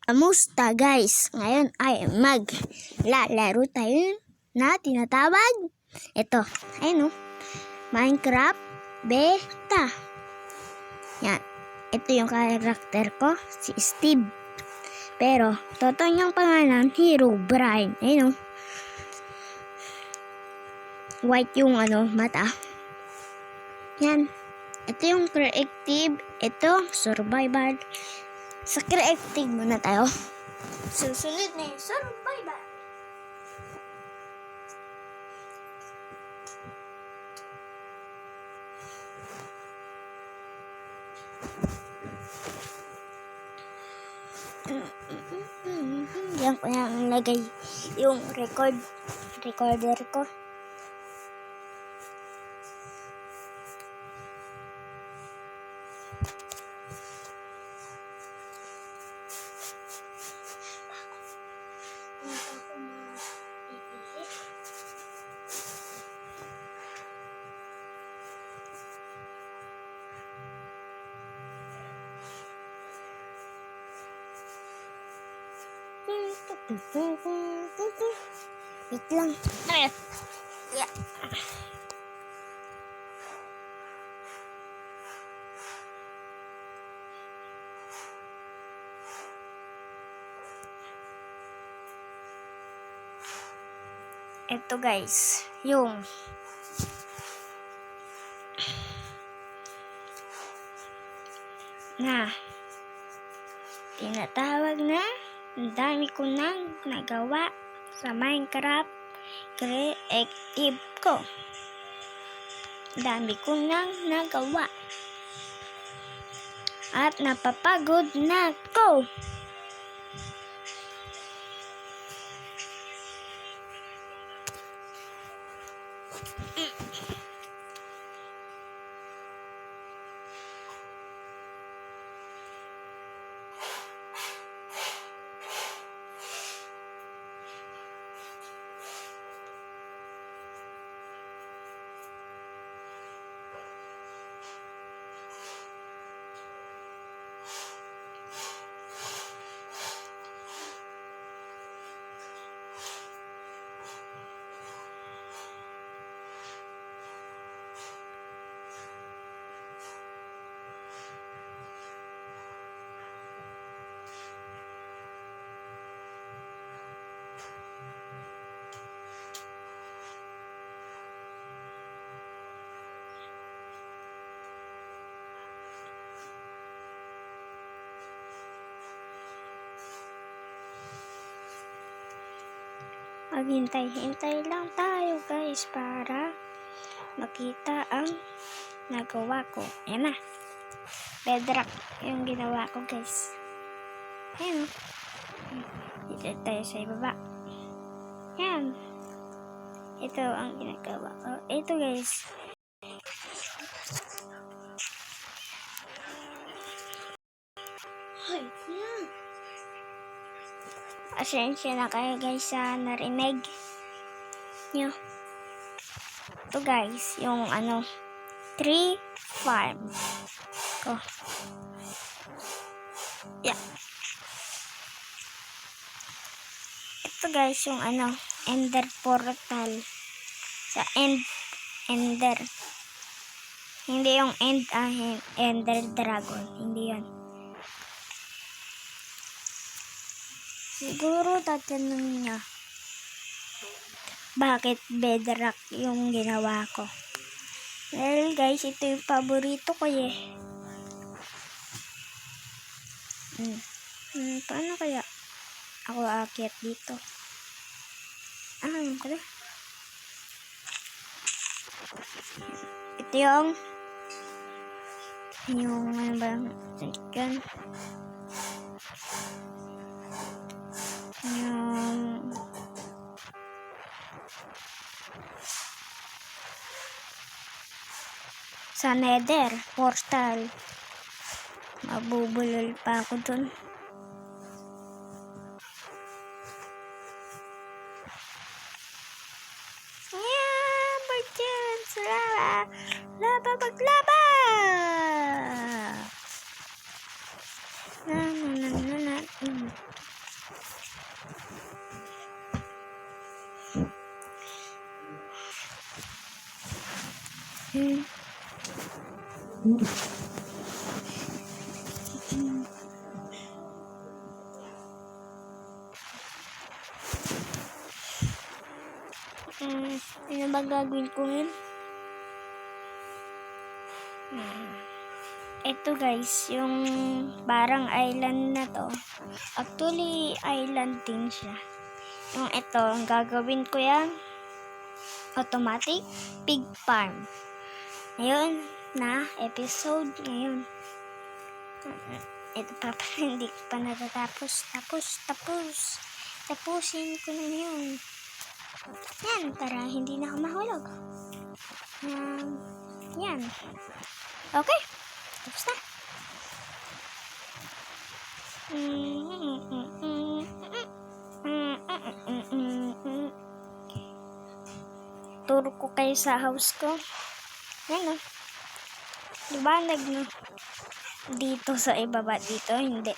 Kamusta guys? Ngayon ay maglalaro tayo na tinatawag. Ito, ayun Minecraft Beta. Yan. Ito yung karakter ko, si Steve. Pero, totoo niyang pangalan, Herobrine. Ayun white yung mata. Yan. Ito yung creative. Ito, survival. Sa creative muna tayo. Susunod na yung survival. Diyan ko na nilagay yung recorder ko. Wait lang. Yeah. Ito guys, yung tinatawag na ang dami ko nang nagawa sa Minecraft creative ko. Dami ko nang nagawa at napapagod na ko. Maghintay-hintay lang tayo guys para makita ang nagawa ko. Ayan na. Bedrock yung ginawa ko guys. Ayan. Dito tayo sa ibaba. Ayan. Ito ang ginagawa ko. Ito guys. Ay, yan. Asensya na kayo guys sa narinig nyo. Ito guys, yung tree farm ko. Yeah. Ito guys, yung ender portal sa ender. Hindi yung ender dragon. Hindi yun. Siguro tatanungin niya, bakit bedrock yung ginawa ko? Well guys, ito yung paborito ko paano kaya ako aakyat dito? Pala. Ito yung second. Sa nether portal, mabubulol pa ako dun. Ayan, Bartens, laba maglaba. Hmm. Ano ba gagawin ko yun? Ito guys, yung parang island na to. Actually, island din siya. Yung ito, ang gagawin ko yan, automatic pig farm. Ngayon na episode ngayon. Ito pa hindi ko pa natatapos. Tapusin ko na yun. Yan, para hindi na ako mahulog. Yan. Okay. Tapos na. Turo ko kayo sa house ko. Yan o. Liwanag no. Dito sa ibaba. Dito, hindi.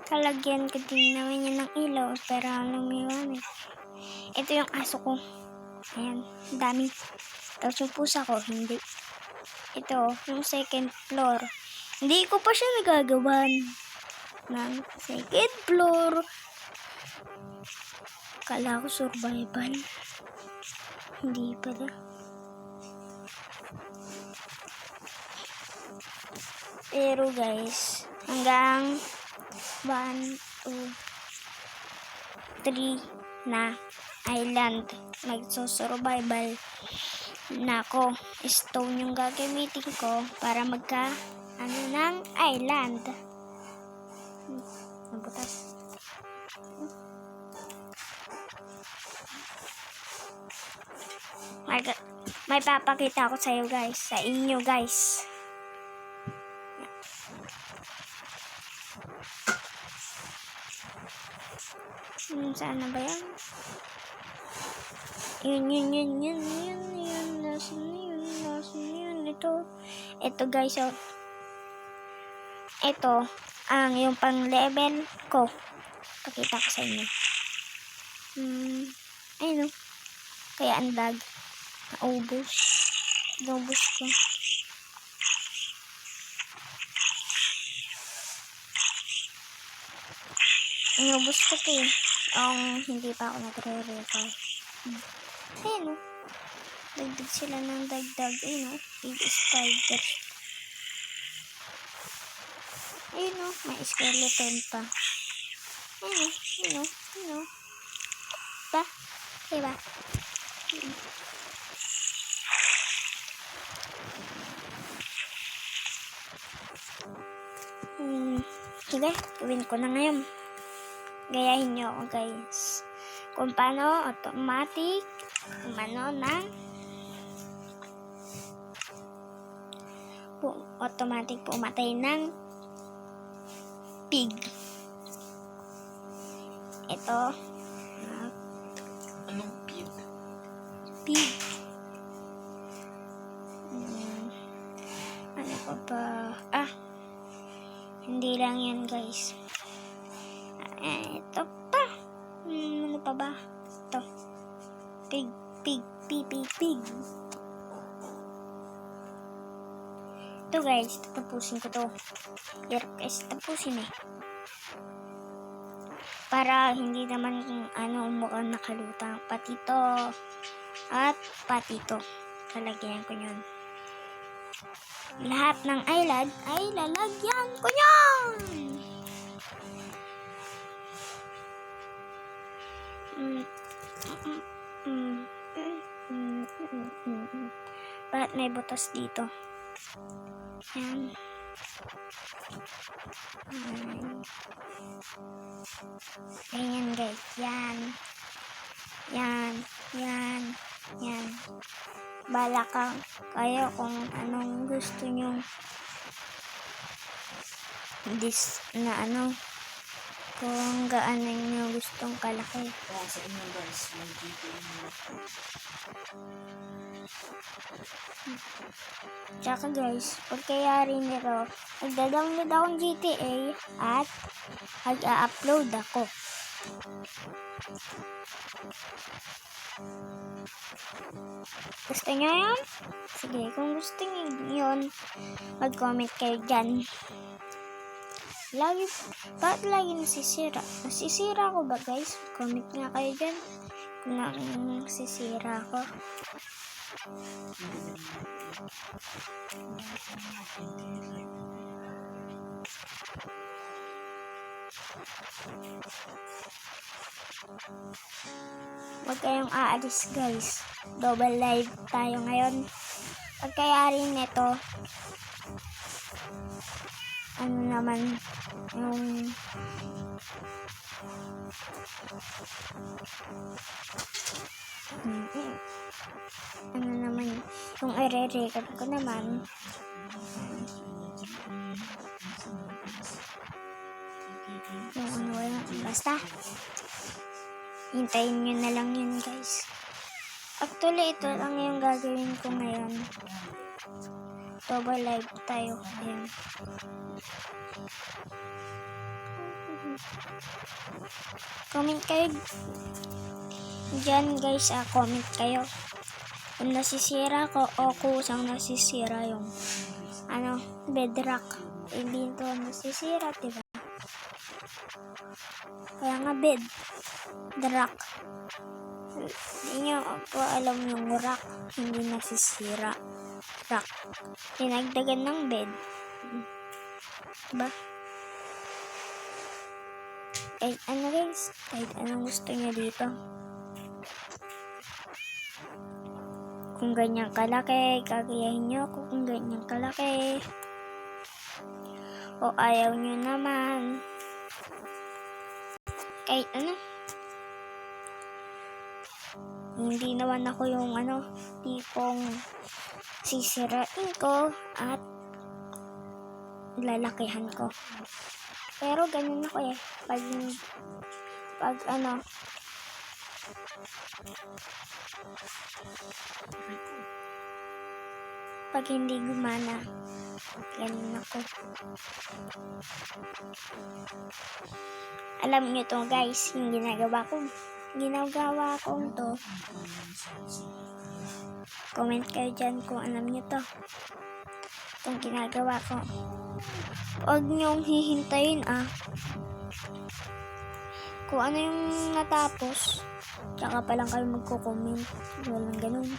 Kalagyan ko din naman yan ng ilaw. Pero lumiwanag. Ito yung aso ko. Ayan. Dami. Tapos yung pusa ko, hindi. Ito, yung second floor. Hindi ko pa siya nagagawan ng second floor. Kala ko survival. Hindi pala. Pero guys, hanggang 1, 2, 3 na island. Magsusurvival na ako. Stone yung gagamitin ko para magka ng island. Nabutas. May papakita ko sa iyo guys. Sa inyo guys. Saan na ba yan? Yun. Nasaan yun? Ito guys, oh. Ito, ang yung pang level ko. Pakita ko sa inyo. Ayun, oh. Kaya andag. Naubos ko. Naubos ko to eh. Hindi pa ako nagre-record. Ayun, oh. Dagdag sila ng dagdag. Ayun, oh. Big spider. Ayun, oh. May skeleton pa. Ayun, oh. Diba? Sige, gawin ko na ngayon. Gayahin nyo ako guys. Kung paano automatic automatic pumatay ng pig. Ito. Anong pig? Pig. Ano pa ba? Hindi lang yan guys. Ito pa. Ano pa ba? Ito. Pig. Ito guys, tapusin ko to. Hirap guys, tapusin eh. Para hindi naman mukhang nakalutang. Pati to at pati to. Lalagyan ko yun. Lahat ng island ay lalagyan ko yun. Bakit may butas dito? Yan. Ayan guys. Yan. Bala kayo kung anong gusto nyong kung gaano nyo gustong kalaki. Sa inyo guys, may GTA na. Tsaka guys, pagkayari nito, magda-download akong GTA at mag-upload ako. Gusto nyo yun? Sige, kung gusto nyo yun, mag-comment kayo dyan. Bakit lagi nasisira? Nasisira ko ba, guys? Comment nga kayo dyan kung nasisira ko. Huwag kayong aalis, guys. Double live tayo ngayon. Pagkayari nito, ano naman, yung ano naman, yung i-record ko naman, yung ano, basta, hintayin nyo na lang yun, guys. Actually, ito lang yung gagawin ko ngayon. Double live tayo. Ayan. Comment kayo dyan, guys. Comment kayo kung nasisira ko o kusang nasisira yung ano, bedrock. Hindi ito nasisira, diba? Kaya nga bedrock. Hindi nyo po alam yung rock, hindi nasisira. Rock. Dinagdagan ng bed. Diba? Kahit ano, guys, kahit anong gusto nyo dito. Kung ganyan kalaki, gagayahin nyo ako kung ganyan kalaki. O ayaw nyo naman. Kahit ano. Hindi naman ako yung ano, tipong sisirain ko at lalakihan ko. Pero ganun ako eh. Pag ano, pag hindi gumana, ganun ako. Alam nyo to, guys, yung ginagawa kong to. Comment kayo dyan kung alam nyo to. Itong ginagawa ko. Huwag nyong hihintayin kung ano yung natapos, tsaka pa lang kayo magko-comment. Walang ganun.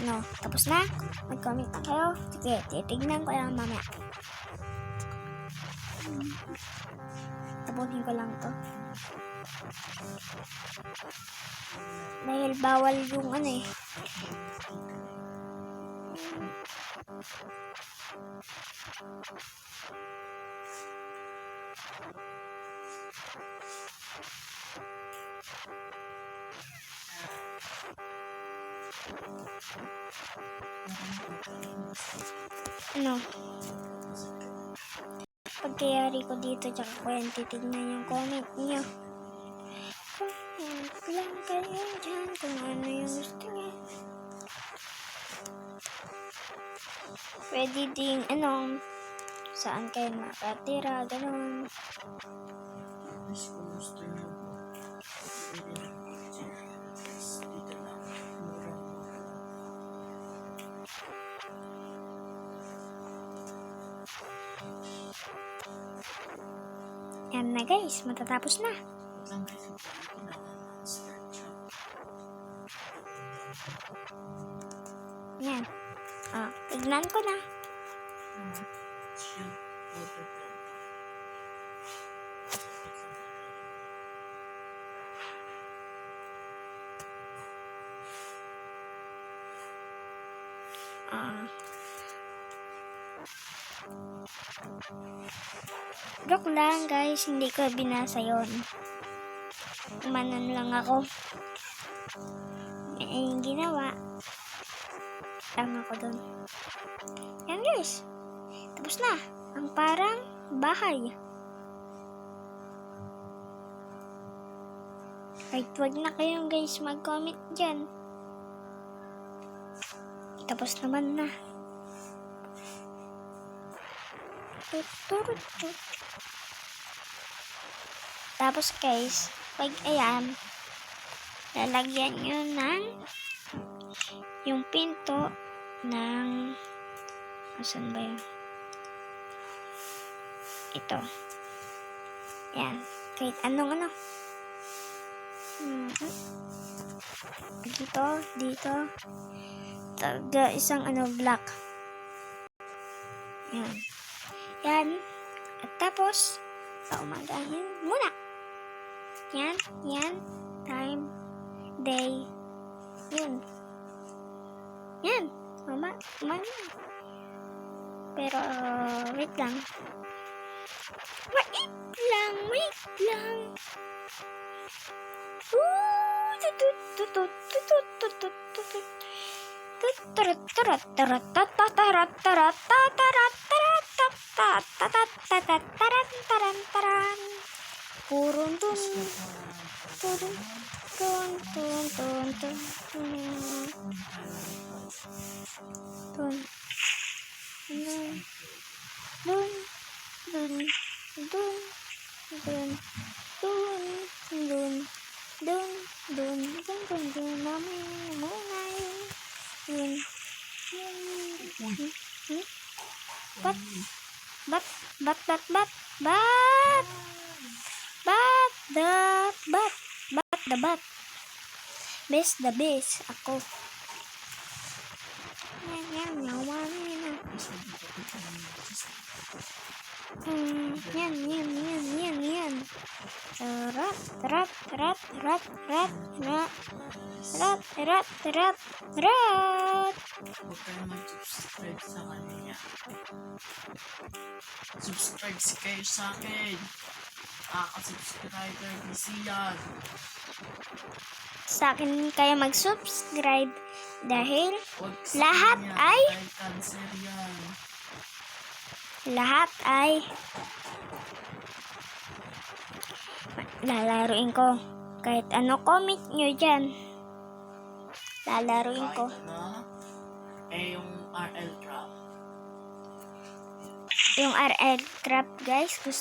No, tapos na? Mag-comment na kayo. Sige, titignan ko lang mamaya. Tapunin ko lang to. Dahil bawal yung ano eh. Ano? Pagkayari ko dito, tsaka ko yan titignan yung comment niyo. Comment lang kayo dyan kung ano yung gusto niya. Pwede ding ano, saan kayo makatira, ganun. Miss ko gusto nyo po. Dito lang. Murang-mura. Yan na, guys, matatapos na. Lang guys, hindi ko na-start siya. Yan. Tignan ko na. Siya. Joke lang, guys, hindi ko binasa yon. Umanan lang ako. Yung ginawa lang ako dun. Yan, guys, tapos na ang parang bahay. Kahit wag na kayong, guys, mag-comment dyan. Tapos naman na. Tapos guys, pag ayan, lalagyan nyo ng yung pinto ng asan ba yun? Ito. Yan. Kahit anong ano. Dito, dito. Taga isang ano, black. Yan. Yan. At tapos, paumagahin muna. Yan, yan. Time, day. Yun. Yan. Mama. Pero, wait lang. Wait lang. Purun dun, turun, tun, tun, tun, tun, tun, dun, dun, dun, dun, dun, dun, muna yun. Bat, bat, bat, bat, bat, bat, the bat. Best the best. Ako. Yan. Rat. Huwag kayo mag-subscribe sa kanya. Subscribe si kayo sa akin. Subscriber ni Sian. Sa akin kayo mag-subscribe dahil Huwag sa lahat kanya, ay dahil cancer yan. lahat ay lalaruin ko. Kahit ano comment nyo dyan, lalaruin ko. Kahit ano, yung RL Trap. Yung RL Trap guys, gusto